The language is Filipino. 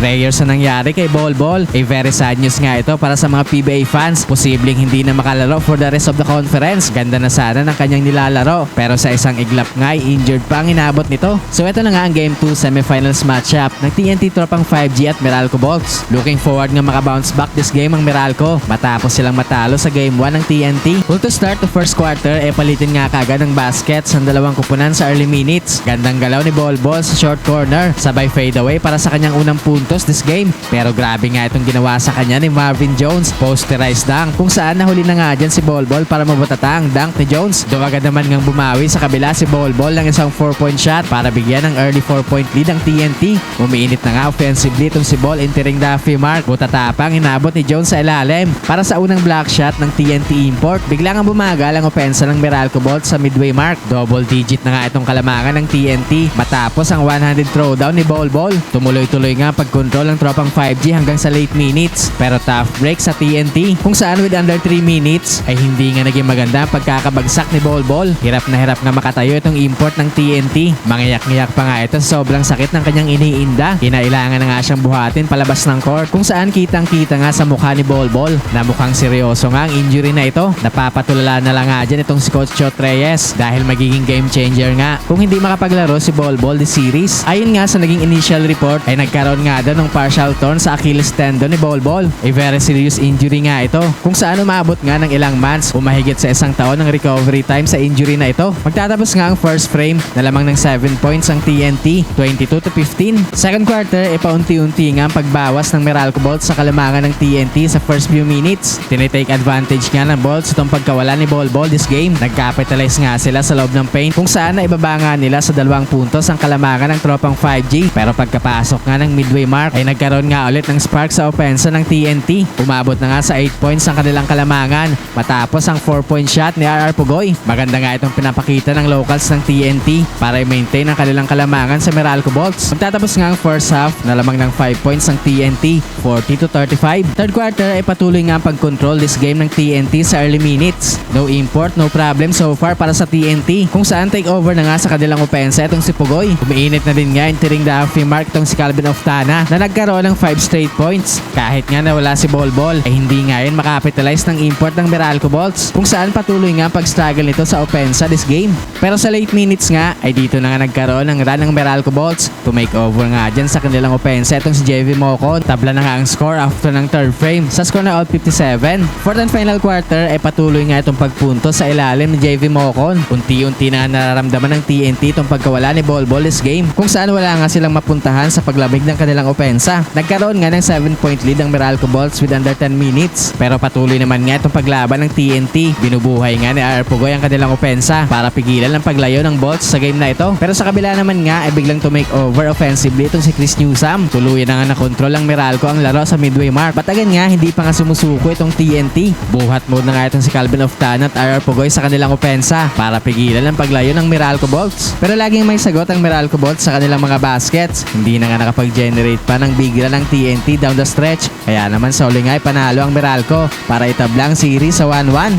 Prayers na nangyari kay Bol Bol. A very sad news nga ito para sa mga PBA fans. Posibleng hindi na makalaro for the rest of the conference. Ganda na sana ng kanyang nilalaro. Pero sa isang iglap nga, injured pa ang inabot nito. So ito na nga ang Game 2 semifinals matchup ng TNT tropang 5G at Meralco Bolts. Looking forward nga makabounce back this game ang Meralco matapos silang matalo sa Game 1 ng TNT. Well, to start the first quarter, palitin nga kagad ng baskets ang dalawang kupunan sa early minutes. Gandang galaw ni Bol Bol sa short corner. Sabay fade away para sa kanyang unang puntos this game. Pero grabe nga itong ginawa sa kanya ni Marvin Jones. Posterized dunk kung saan nahuli na nga dyan si Bol Bol para mabutata ang dunk ni Jones. Doon agad naman ngang bumawi sa kabila si Bol Bol ng isang 4-point shot para bigyan ng early 4-point lead ang TNT. Umiinit na nga offensively itong si Bol entering the free mark. Butatapang inabot ni Jones sa ilalim para sa unang block shot ng TNT import. Biglang ang bumagal ang opensa ng Meralco Bolts sa midway mark. Double digit na nga itong kalamangan ng TNT matapos ang one-handed throwdown ni Bol Bol. Tumuloy-tuloy nga pagkontrol ng tropang 5G hanggang sa late minutes. Pero tough break sa TNT kung saan with under 3 minutes ay hindi nga naging maganda ang pagkakabagsak ni Bol Bol. Hirap na hirap nga makatayo itong import ng TNT. Mangiyak-ngiyak pa nga ito sa sobrang sakit ng kanyang iniinda. Kinailangan na nga siyang buhatin palabas ng court kung saan kitang-kita nga sa mukha ni Bol Bol na mukhang seryoso nga ang injury na ito. Napapatulala na lang nga dyan itong si Coach Chot Reyes dahil magiging game changer nga kung hindi makapaglaro si Bol Bol this series. Ayon nga sa naging initial report ay nagkaroon nga doon ng partial torn sa Achilles tendon ni Bol Bol. A very serious injury nga ito kung saan umabot nga ng ilang months o mahigit sa isang taon ng recovery time sa injury na ito. Magtatapos nga ang first frame na lamang ng 7 points ang TNT, 22-15. Second quarter, paunti-unti nga ang pagbawas ng Meralco Bolts sa kalamangan ng TNT sa first few minutes. Tinitake advantage nga ng Bolts itong pagkawala ni Bol Bol this game. Nag-capitalize nga sila sa loob ng paint kung saan na ibaba nga nila sa 2 puntos ang kalamangan ng tropang 5G. Pero pagkapasok nga ng midway mark ay nagkaroon nga ulit ng spark sa opensa ng TNT. Umabot na nga sa 8 points ang kanilang kalamangan matapos ang 4-point shot ni RR Pugoy. Maganda nga itong pinapakita ng locals ng TNT para i-maintain ang kanilang kalamangan sa Meralco Bolts. Magtatapos nga ang first half na lamang ng 5 points ng TNT, 40-35. Third quarter ay patuloy nga ang pag-control this game ng TNT sa early minutes. No import, no problem so far para sa TNT kung saan take over na nga sa kanilang opensa itong si Pugoy. Umiinit na din nga entering the halfway mark itong si Calvin Oftana na nagkaroon ng 5 straight points. Kahit nga nawala si Bol Bol ay hindi nga yun makapitalize ng import ng Meralco Bolts kung saan patuloy nga ang pag-struggle nito sa opensa this game. Pero sa late minutes nga ay dito na nga nagkaroon ng run ng Meralco Bolts to make over nga dyan sa kanilang opensa itong si JV Mocon. Tabla na nga ang score after ng third frame sa score na all 57. Fourth and final quarter ay patuloy nga itong pagpunto sa ilalim ni JV Mocon. Unti-unti na nararamdaman ng TNT itong pagkawala ni Bol Bol this game kung saan wala nga silang mapuntahan sa paglamig ng kanilang opensa. Nagkaroon nga ng 7-point lead ang Meralco Bolts with under 10 minutes pero patuloy naman nga itong paglaban ng TNT. Binubuhay nga ni RR Pugoy ang kanilang opensa para pigilan ang paglayo ng Bolts sa game na ito. Pero sa kabila naman nga ay biglang to make over offensively itong si Chris Newsam. Tuluyan na nga nakontrol ang Meralco ang laro sa midway mark. Batagan nga hindi pa nga sumusuko itong TNT. Buhat mode na nga itong si Calvin Oftana at RR Pugoy sa kanilang opensa para pigilan ang paglayo ng Meralco Bolts. Pero laging may sagot ang Meralco Bolts sa kanilang mga baskets. Hindi na nga nakapag-generate pa ng big run ng TNT down the stretch. Kaya naman sa uli nga ay panalo ang Meralco para itabla ang series sa 1-1.